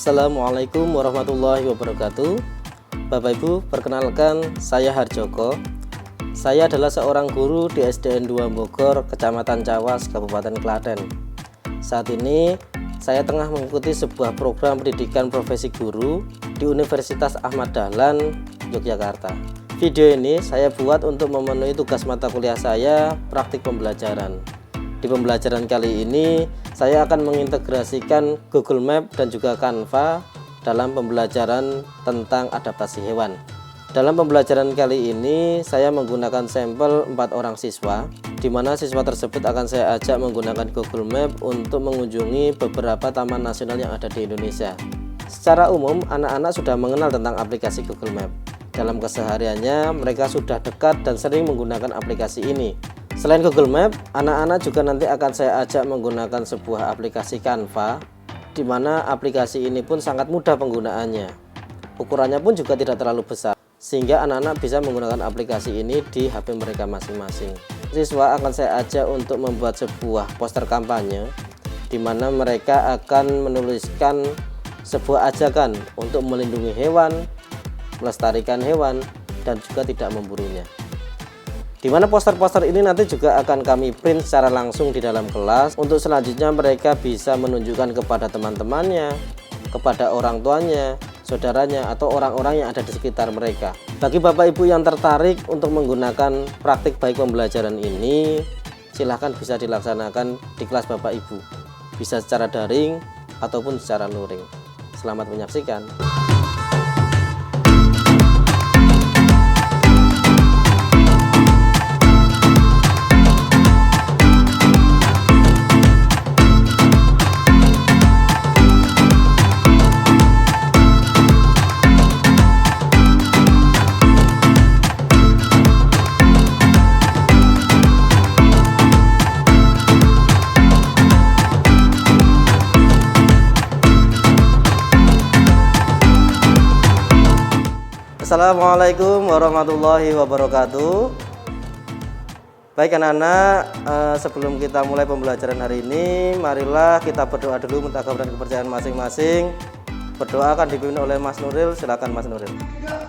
Assalamualaikum warahmatullahi wabarakatuh. Bapak Ibu, perkenalkan saya Harjoko. Saya adalah seorang guru di SDN 2 Bogor, Kecamatan Cawas, Kabupaten Klaten. Saat ini saya tengah mengikuti sebuah program pendidikan profesi guru di Universitas Ahmad Dahlan, Yogyakarta. Video ini saya buat untuk memenuhi tugas mata kuliah saya, praktik pembelajaran. Di pembelajaran kali ini, saya akan mengintegrasikan Google Map dan juga Canva dalam pembelajaran tentang adaptasi hewan. Dalam pembelajaran kali ini, saya menggunakan sampel 4 orang siswa, di mana siswa tersebut akan saya ajak menggunakan Google Map untuk mengunjungi beberapa taman nasional yang ada di Indonesia. Secara umum, anak-anak sudah mengenal tentang aplikasi Google Map. Dalam kesehariannya, mereka sudah dekat dan sering menggunakan aplikasi ini. Selain Google Map, anak-anak juga nanti akan saya ajak menggunakan sebuah aplikasi Canva, di mana aplikasi ini pun sangat mudah penggunaannya. Ukurannya pun juga tidak terlalu besar, sehingga anak-anak bisa menggunakan aplikasi ini di HP mereka masing-masing. Siswa akan saya ajak untuk membuat sebuah poster kampanye, di mana mereka akan menuliskan sebuah ajakan untuk melindungi hewan, melestarikan hewan, dan juga tidak memburunya. Di mana poster-poster ini nanti juga akan kami print secara langsung di dalam kelas. Untuk selanjutnya mereka bisa menunjukkan kepada teman-temannya, kepada orang tuanya, saudaranya, atau orang-orang yang ada di sekitar mereka. Bagi Bapak Ibu yang tertarik untuk menggunakan praktik baik pembelajaran ini, silahkan bisa dilaksanakan di kelas Bapak Ibu, bisa secara daring ataupun secara luring. Selamat menyaksikan. Assalamualaikum warahmatullahi wabarakatuh. Baik anak-anak, sebelum kita mulai pembelajaran hari ini, marilah kita berdoa dulu minta kabar dan kepercayaan masing-masing. Berdoa akan dipimpin oleh Mas Nuril. Silakan Mas Nuril.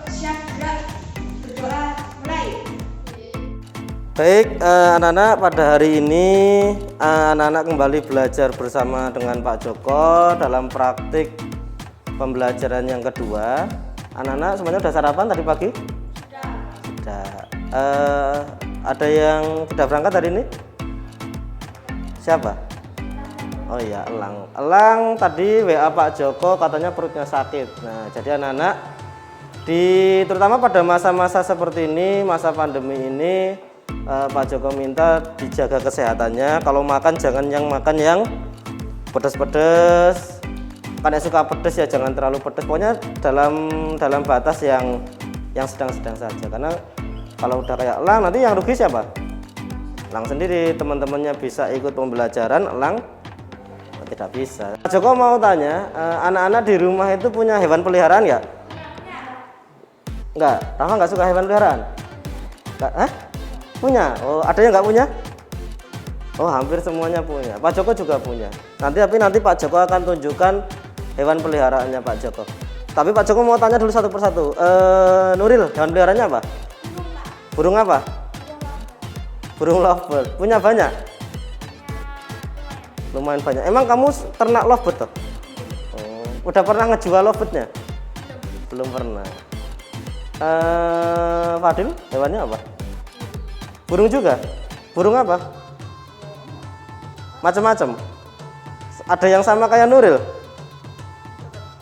Siap, gerak. Berdoa, mulai. Baik anak-anak, pada hari ini anak-anak kembali belajar bersama dengan Pak Joko dalam praktik pembelajaran yang kedua. Anak-anak semuanya sudah sarapan tadi pagi? Sudah. Ada yang sudah berangkat hari ini? Siapa? Oh iya, Elang. Elang tadi WA Pak Joko katanya perutnya sakit. Nah, jadi anak-anak terutama pada masa-masa seperti ini, masa pandemi ini, Pak Joko minta dijaga kesehatannya. Kalau makan jangan makan yang pedas-pedas. Kan suka pedas ya jangan terlalu pedas, pokoknya dalam batas yang sedang-sedang saja, karena kalau udah kayak Elang nanti yang rugi siapa? Elang sendiri, teman-temannya bisa ikut pembelajaran, Elang tidak bisa. Pak Joko mau tanya, anak-anak di rumah itu punya hewan peliharaan nggak? Enggak, Rafa nggak suka hewan peliharaan? Nggak? Punya? Oh, ada yang nggak punya? Oh, hampir semuanya punya. Pak Joko juga punya. Nanti Pak Joko akan tunjukkan hewan peliharaannya Pak Joko. Tapi Pak Joko mau tanya dulu satu persatu. Nuril, hewan peliharaannya apa? Burung apa? Burung lovebird. Punya banyak? Lumayan banyak. Emang kamu ternak lovebird toh? Oh, udah pernah ngejual lovebirdnya? Belum pernah. Fadil, hewannya apa? Burung juga? Burung apa? Macam-macam. Ada yang sama kayak Nuril?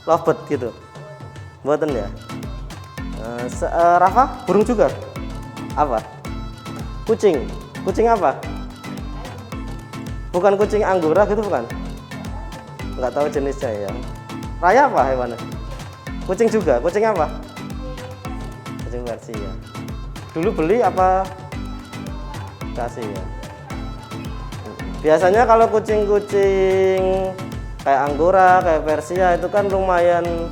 Lovebird gitu. Buatan ya. Rafa, burung juga? Apa? Kucing. Kucing apa? Bukan kucing Anggora gitu bukan? Nggak tahu jenisnya ya. Raya apa hewannya? Kucing juga. Kucing apa? Kucing Persia. Dulu beli apa kasih ya? Biasanya kalau kucing-kucing kayak Anggora, kayak Persia itu kan lumayan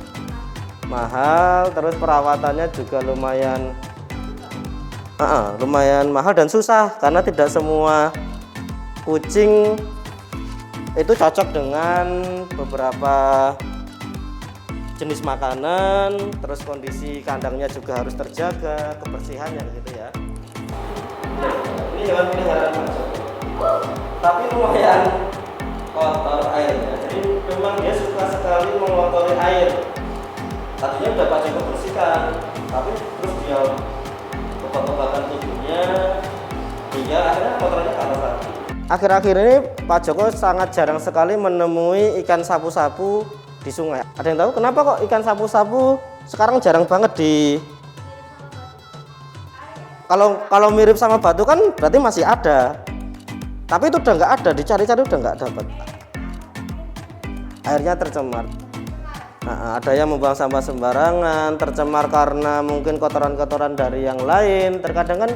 mahal, terus perawatannya juga lumayan mahal dan susah, karena tidak semua kucing itu cocok dengan beberapa jenis makanan, terus kondisi kandangnya juga harus terjaga, kebersihannya gitu ya. Ini hewan peliharaan Pak Joko, tapi lumayan kotor airnya, jadi memang dia suka sekali mengotori air. Tadinya udah Pak Joko bersihkan, tapi terus dia obat-obatan tubuhnya, hingga akhirnya kotorannya ke atas lagi. Akhir-akhir ini Pak Joko sangat jarang sekali menemui ikan sapu-sapu di sungai. Ada yang tahu kenapa kok ikan sapu-sapu sekarang jarang banget di... Kalau mirip sama batu kan berarti masih ada, tapi itu udah nggak ada, dicari-cari udah nggak dapat. Airnya tercemar. Nah, ada yang membuang sampah sembarangan, tercemar karena mungkin kotoran-kotoran dari yang lain. Terkadang kan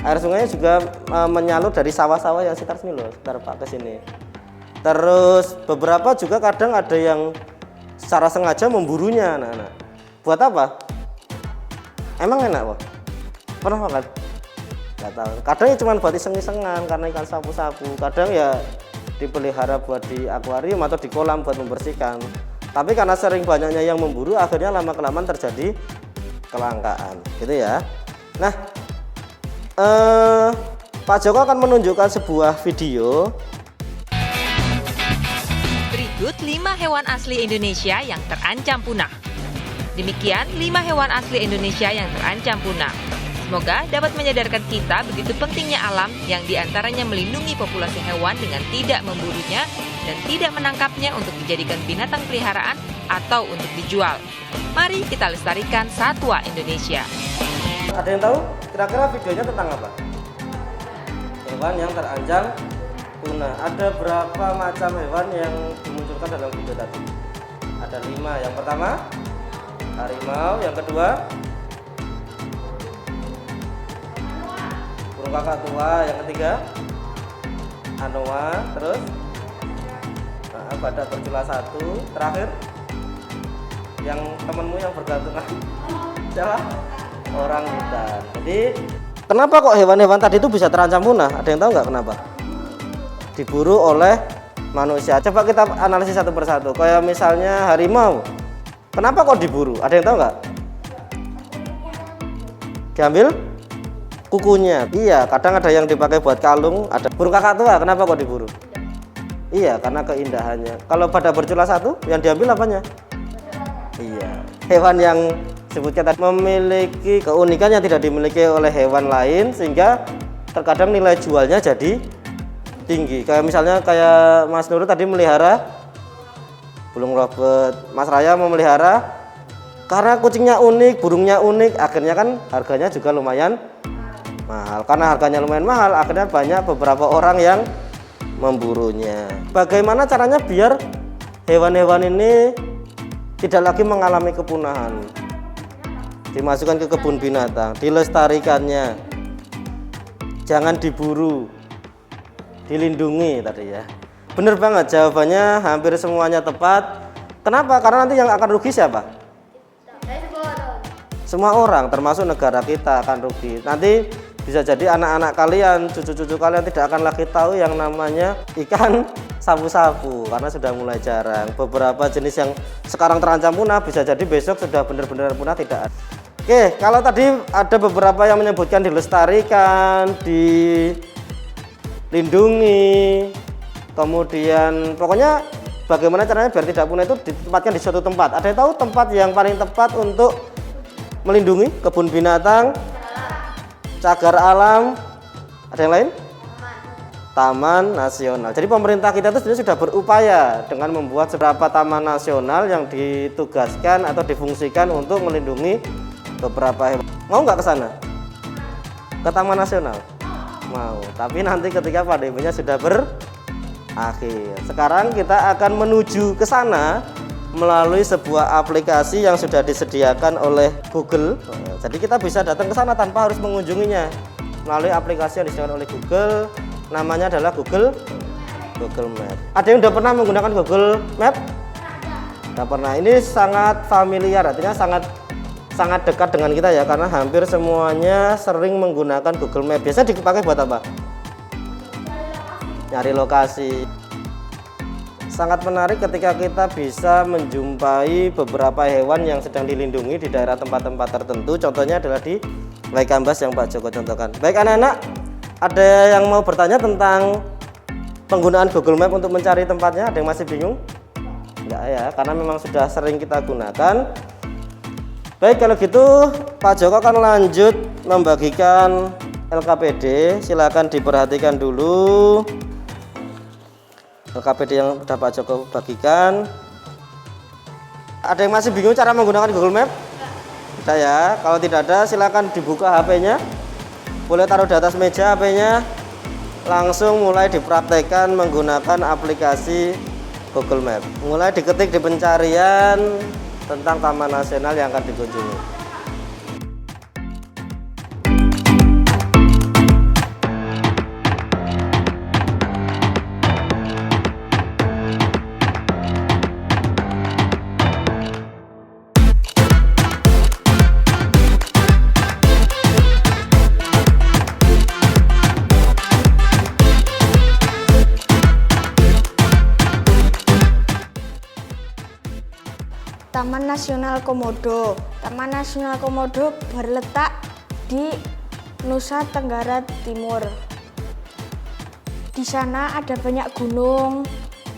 air sungainya juga menyalur dari sawah-sawah yang sekitar sini loh, sekitar Pak ke sini. Terus beberapa juga kadang ada yang secara sengaja memburunya anak-anak. Buat apa? Emang enak kok? Pernah makan? Nggak tahu. Kadang ya cuma buat iseng-isengan karena ikan sapu-sapu. Kadang ya dipelihara buat di akuarium atau di kolam buat membersihkan. Tapi karena sering banyaknya yang memburu, akhirnya lama-kelamaan terjadi kelangkaan, gitu ya. Nah, Pak Joko akan menunjukkan sebuah video. Berikut 5 hewan asli Indonesia yang terancam punah. Demikian 5 hewan asli Indonesia yang terancam punah. Semoga dapat menyadarkan kita begitu pentingnya alam yang diantaranya melindungi populasi hewan dengan tidak memburunya dan tidak menangkapnya untuk dijadikan binatang peliharaan atau untuk dijual. Mari kita lestarikan satwa Indonesia. Ada yang tahu kira-kira videonya tentang apa? Hewan yang terancam punah. Ada berapa macam hewan yang dimunculkan dalam video tadi? Ada 5. Yang pertama harimau, yang kedua burung kakak tua, yang ketiga anoa, terus badak bercula 1, terakhir yang temenmu yang bergantungan siapa? Orang hutan. Jadi kenapa kok hewan-hewan tadi itu bisa terancam punah? Ada yang tahu nggak kenapa? Diburu oleh manusia. Coba kita analisis satu persatu. Kayak misalnya harimau, kenapa kok diburu? Ada yang tahu nggak? Diambil kukunya. Iya, kadang ada yang dipakai buat kalung. Ada burung kakak tua, kenapa kok diburu? Iya, karena keindahannya. Kalau badak bercula 1, yang diambil apanya? Iya, hewan yang sebutkan tadi memiliki keunikan yang tidak dimiliki oleh hewan lain, sehingga terkadang nilai jualnya jadi tinggi. Kayak misalnya kayak Mas Nurul tadi melihara burung robert, Mas Raya memelihara karena kucingnya unik, burungnya unik, akhirnya kan harganya juga lumayan mahal. Karena harganya lumayan mahal, akhirnya banyak beberapa orang yang memburunya. Bagaimana caranya biar hewan-hewan ini tidak lagi mengalami kepunahan? Dimasukkan ke kebun binatang, dilestarikannya, jangan diburu, dilindungi tadi ya. Bener banget jawabannya, hampir semuanya tepat. Kenapa? Karena nanti yang akan rugi siapa? Semua orang, termasuk negara kita akan rugi. Nanti bisa jadi anak-anak kalian, cucu-cucu kalian tidak akan lagi tahu yang namanya ikan sapu-sapu karena sudah mulai jarang. Beberapa jenis yang sekarang terancam punah bisa jadi besok sudah benar-benar punah tidak ada. Oke, kalau tadi ada beberapa yang menyebutkan dilestarikan, dilindungi, kemudian pokoknya bagaimana caranya biar tidak punah itu ditempatkan di suatu tempat. Ada yang tahu tempat yang paling tepat untuk melindungi kebun binatang, cagar alam, ada yang lain? Taman nasional. Jadi pemerintah kita itu sebenarnya sudah berupaya dengan membuat beberapa taman nasional yang ditugaskan atau difungsikan untuk melindungi beberapa hewan. Mau nggak ke sana? Ke taman nasional? Mau. Tapi nanti ketika pandeminya sudah berakhir. Sekarang kita akan menuju ke sana melalui sebuah aplikasi yang sudah disediakan oleh Google. Jadi kita bisa datang ke sana tanpa harus mengunjunginya melalui aplikasi yang disediakan oleh Google. Namanya adalah Google Map. Ada yang udah pernah menggunakan Google Map? Tidak pernah. Ini sangat familiar, artinya sangat dekat dengan kita ya, karena hampir semuanya sering menggunakan Google Map. Biasanya dipakai buat apa? Nyari lokasi. sangat menarik ketika kita bisa menjumpai beberapa hewan yang sedang dilindungi di daerah tempat-tempat tertentu. Contohnya adalah di Waikambas yang Pak Joko contohkan. Baik anak-anak, ada yang mau bertanya tentang penggunaan Google Map untuk mencari tempatnya? Ada yang masih bingung? Enggak ya, karena memang sudah sering kita gunakan. Baik, kalau gitu Pak Joko akan lanjut membagikan LKPD. Silakan diperhatikan dulu LKPD yang sudah Pak Joko bagikan. Ada yang masih bingung cara menggunakan Google Map? Tidak ya. Kalau tidak ada, silakan dibuka HP-nya. Boleh taruh di atas meja HP-nya. Langsung mulai dipraktekkan menggunakan aplikasi Google Map. Mulai diketik di pencarian tentang Taman Nasional yang akan dikunjungi. Taman Nasional Komodo. Taman Nasional Komodo berletak di Nusa Tenggara Timur. Di sana ada banyak gunung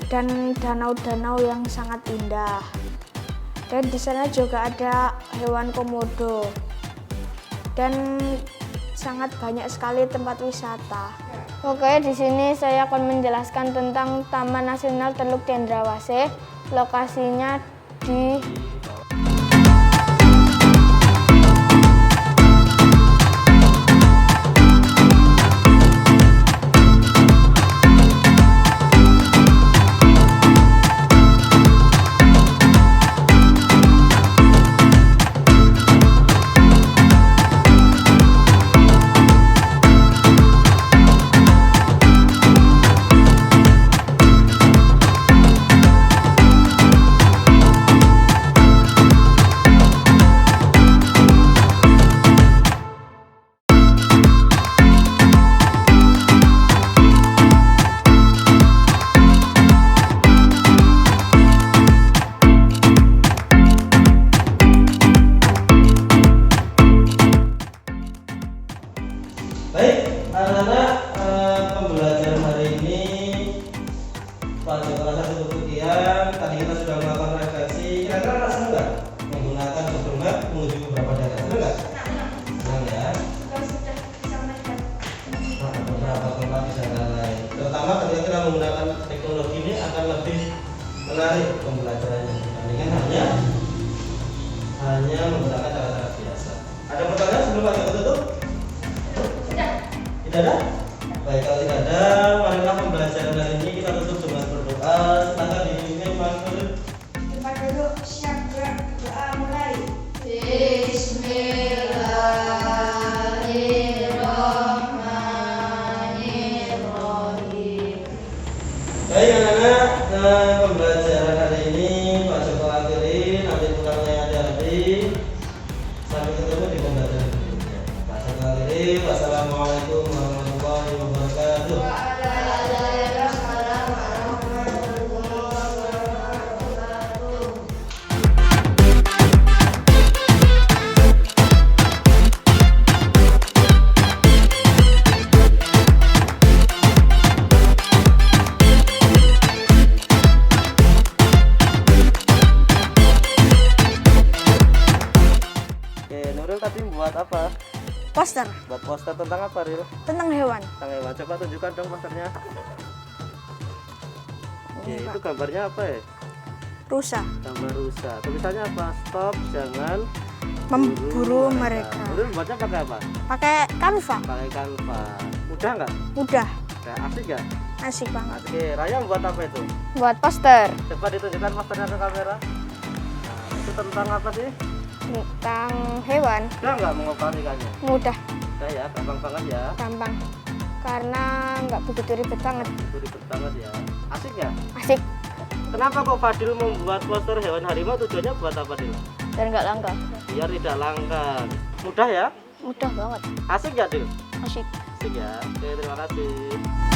dan danau-danau yang sangat indah. Dan di sana juga ada hewan komodo. Dan sangat banyak sekali tempat wisata. Oke, di sini saya akan menjelaskan tentang Taman Nasional Teluk Cendrawasih. Lokasinya di Baik, anak-anak, pembelajaran hari ini Pak Joko rasa cukup sekian. Tadi kita sudah melakukan refleksi. Kira-kira anak senang nggak menggunakan Google Map menuju beberapa daerah? Senang nggak? Senang ya. Kalau sudah bisa melihat Nah, beberapa tempat di daerah lain. Terutama ketika kita menggunakan teknologi ini akan lebih menarik pembelajarannya dibandingkan hanya menggunakan cara-cara biasa. Ada pertanyaan sebelum Pak Joko tutup? Tidak ada? Baik, kalau tidak ada, marilah pembelajaran hari ini kita tutup dengan berdoa. Silakan dipimpin Mas Nurul. tempat duduk siap gerak doa mulai. Baik anak-anak, pembelajaran hari ini Pak Joko akhiri. Nanti pulangnya hati-hati. Sampai ketemu di pembelajaran berikutnya. Pak Joko akhiri. Wassalamualaikum warahmatullahi wabarakatuh. Oke, Nurul tadi buat apa? poster Buat poster tentang apa, Ril? tentang hewan. Tentang hewan. Coba tunjukkan dong posternya. Oke, itu gambarnya apa ya? Rusa Gambar rusa. Tulisannya apa? Stop, jangan memburu mereka. Nurul buatnya pakai apa? Pakai Canva. Pakai Canva. Mudah nggak? Mudah, Kayak asik nggak? asik banget. Oke, Raya buat apa itu? Buat poster Coba ditunjukkan posternya ke kamera. Nah, itu tentang apa sih? tentang hewan. Udah nggak mengoperasikannya? Mudah, Udah ya, gampang banget ya. gampang. Karena nggak begitu ribet banget. Itu ribet banget ya. Asik ya? Asik Kenapa kok Fadil membuat poster hewan harimau? Tujuannya buat apa, Dil? dan nggak langka. Biar tidak langka. Mudah ya? Mudah banget, Asik ya, Dil? asik. Asik ya. Oke, terima kasih.